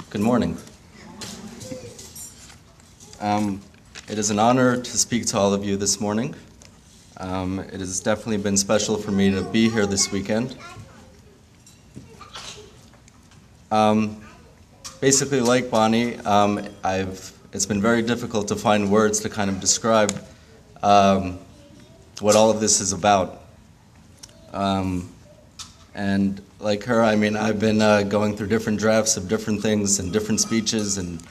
Good morning. It is an honor to speak to all of you this morning. It has definitely been special for me to be here this weekend. Basically, like Bonnie, it's been very difficult to find words to kind of describe what all of this is about. And like her, I mean, I've been going through different drafts of different things and different speeches and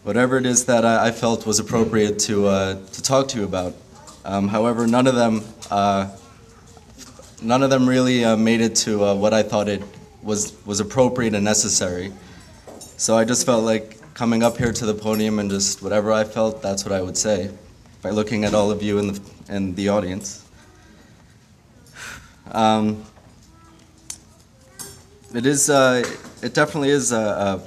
whatever it is that I felt was appropriate to talk to you about. However, none of them really made it to what I thought it was appropriate and necessary. So I just felt like coming up here to the podium and just whatever I felt, that's what I would say by looking at all of you in the audience. It definitely is a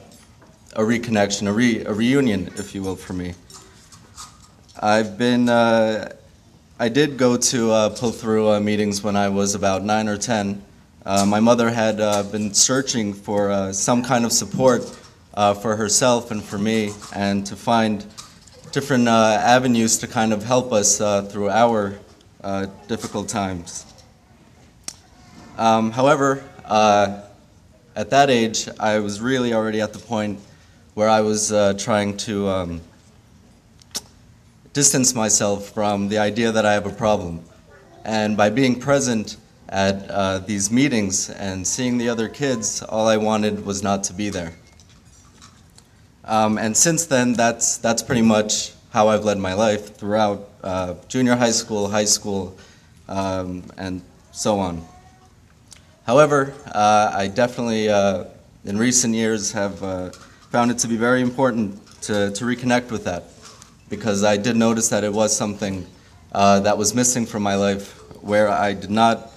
reconnection, a reunion, if you will, for me. I did go to Pull-thru meetings when I was about 9 or 10. My mother had been searching for some kind of support for herself and for me, and to find different avenues to kind of help us through our difficult times. However, at that age, I was really already at the point where I was trying to distance myself from the idea that I have a problem. And by being present at these meetings and seeing the other kids, all I wanted was not to be there. And since then, that's pretty much how I've led my life throughout junior high school, and so on. However, I definitely, in recent years, have found it to be very important to reconnect with that, because I did notice that it was something that was missing from my life, where I did not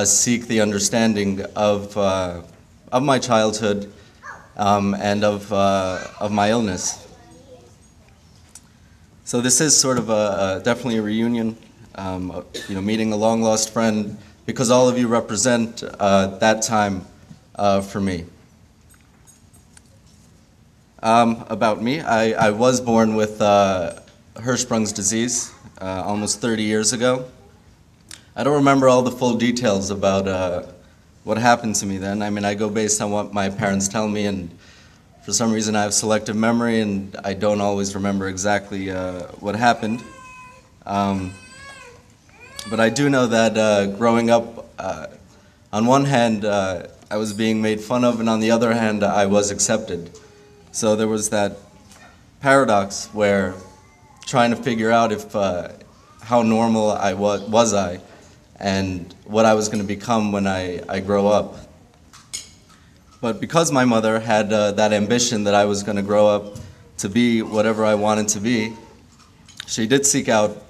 seek the understanding of my childhood and of my illness. So this is sort of definitely a reunion, meeting a long-lost friend, because all of you represent that time for me. About me, I was born with Hirschsprung's disease almost 30 years ago. I don't remember all the full details about what happened to me then. I mean, I go based on what my parents tell me, and for some reason I have selective memory and I don't always remember exactly what happened. But I do know that growing up, on one hand, I was being made fun of, and on the other hand, I was accepted. So there was that paradox where trying to figure out if how normal I was I, and what I was going to become when I grow up. But because my mother had that ambition that I was going to grow up to be whatever I wanted to be, she did seek out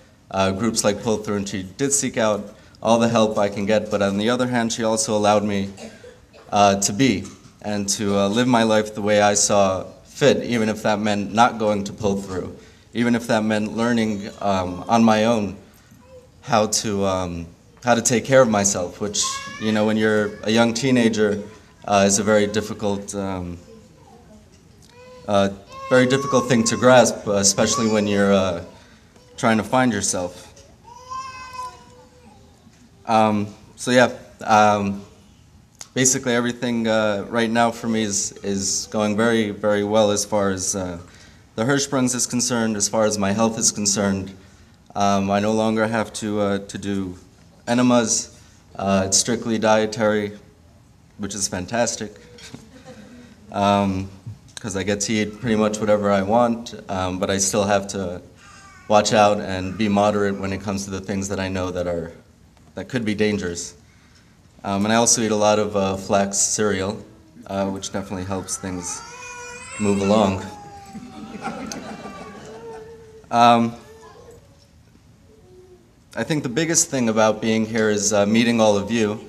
groups like Pull-thru, and she did seek out all the help I can get, but on the other hand, she also allowed me to be and to live my life the way I saw fit, even if that meant not going to Pull-thru, even if that meant learning on my own how to take care of myself, which, when you're a young teenager, is a very difficult thing to grasp, especially when you're trying to find yourself. Basically everything right now for me is going very, very well as far as the Hirschsprung's is concerned, as far as my health is concerned. I no longer have to do enemas. It's strictly dietary, which is fantastic, because I get to eat pretty much whatever I want, but I still have to watch out and be moderate when it comes to the things that I know that could be dangerous. And I also eat a lot of flax cereal, which definitely helps things move along. I think the biggest thing about being here is meeting all of you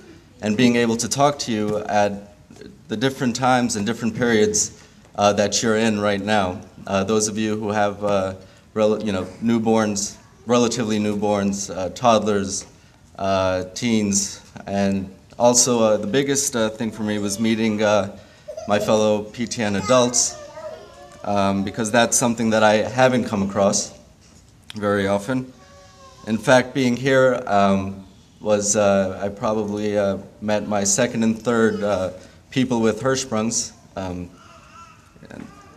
and being able to talk to you at the different times and different periods that you're in right now. Those of you who have newborns, relatively newborns, toddlers, teens, and also the biggest thing for me was meeting my fellow PTN adults, because that's something that I haven't come across very often. In fact, being here I probably met my second and third people with Hirschsprungs,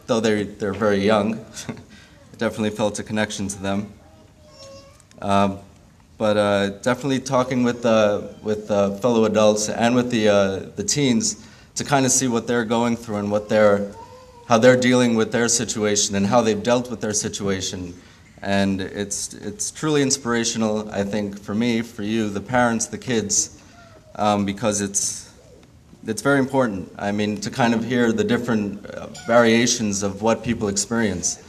though they're very young. I definitely felt a connection to them. But definitely talking with fellow adults and with the teens to kind of see what they're going through and how they're dealing with their situation and how they've dealt with their situation. And it's truly inspirational, I think, for me, for you, the parents, the kids, because it's very important. I mean, to kind of hear the different variations of what people experience.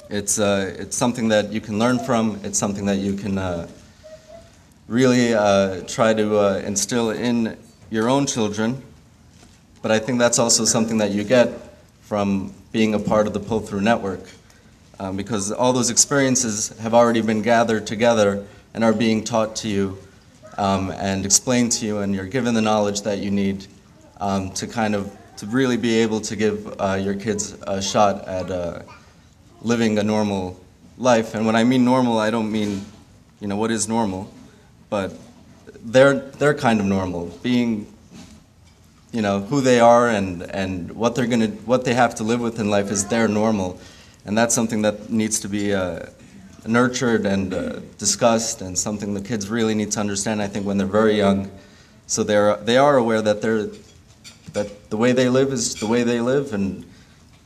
It's something that you can learn from. It's something that you can really try to instill in your own children. But I think that's also something that you get from being a part of the Pull-thru network. Because all those experiences have already been gathered together and are being taught to you and explained to you, and you're given the knowledge that you need to really be able to give your kids a shot at living a normal life. And when I mean normal, I don't mean, what is normal, but they're kind of normal, being, who they are and what they have to live with in life is their normal. And that's something that needs to be nurtured and discussed, and something the kids really need to understand, I think, when they're very young. So they are aware that the way they live is the way they live, and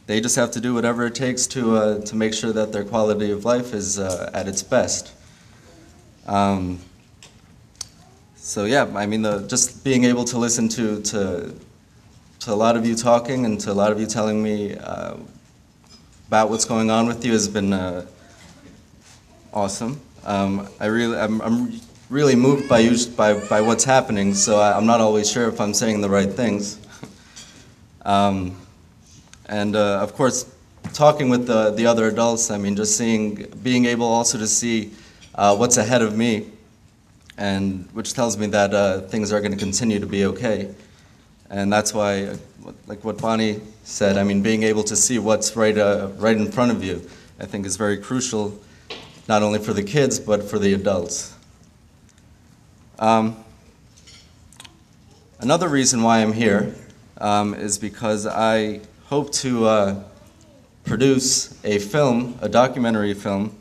they just have to do whatever it takes to make sure that their quality of life is at its best. So yeah, I mean, just being able to listen to a lot of you talking and to a lot of you telling me about what's going on with you has been awesome. I'm really moved by what's happening, so I'm not always sure if I'm saying the right things. And of course, talking with the other adults, I mean, just being able also to see what's ahead of me, and which tells me that things are going to continue to be okay. And that's why, like what Bonnie said, I mean, being able to see what's right in front of you, I think is very crucial, not only for the kids, but for the adults. Another reason why I'm here is because I hope to produce a documentary film,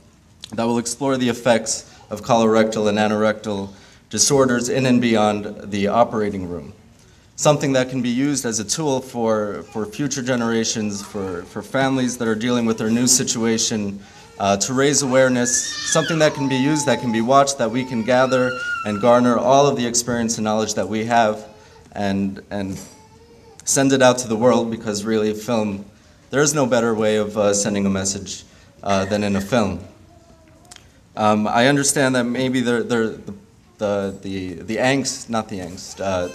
that will explore the effects of colorectal and anorectal disorders in and beyond the operating room. Something that can be used as a tool for future generations, for families that are dealing with their new situation, to raise awareness, something that can be used, that can be watched, that we can gather and garner all of the experience and knowledge that we have and send it out to the world, because really film, there is no better way of sending a message than in a film. I understand that maybe the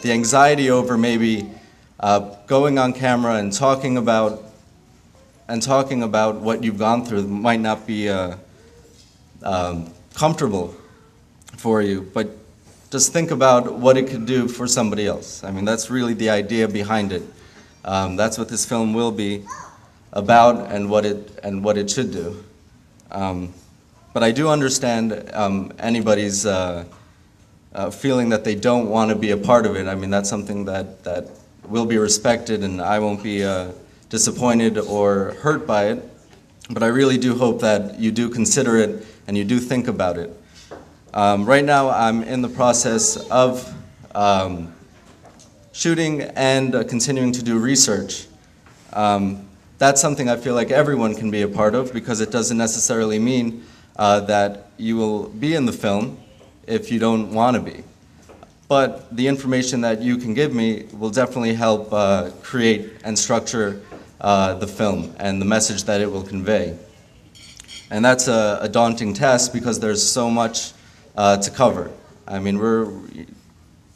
anxiety over maybe going on camera and talking about what you've gone through might not be comfortable for you, but just think about what it could do for somebody else. I mean, that's really the idea behind it. That's what this film will be about, and what it should do. But I do understand anybody's feeling that they don't want to be a part of it. I mean, that's something that will be respected, and I won't be disappointed or hurt by it. But I really do hope that you do consider it and you do think about it. Right now, I'm in the process of shooting and continuing to do research. That's something I feel like everyone can be a part of, because it doesn't necessarily mean that you will be in the film if you don't want to be. But the information that you can give me will definitely help create and structure the film and the message that it will convey. And that's a daunting task, because there's so much to cover. I mean,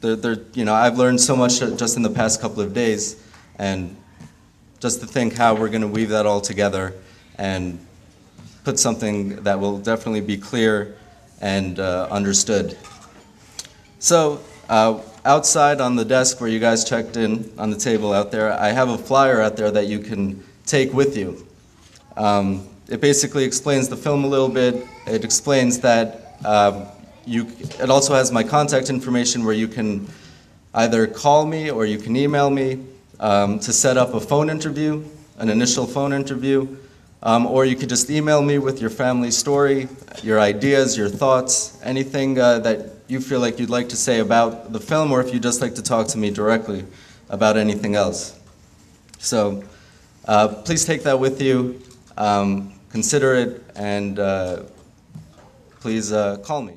I've learned so much just in the past couple of days, and just to think how we're going to weave that all together and put something that will definitely be clear and understood. So outside on the desk where you guys checked in, on the table out there, I have a flyer out there that you can take with you. It basically explains the film a little bit. It explains that it also has my contact information where you can either call me or you can email me to set up a phone interview, an initial phone interview, or you could just email me with your family story, your ideas, your thoughts, anything that you feel like you'd like to say about the film, or if you'd just like to talk to me directly about anything else. So please take that with you, consider it, and please call me.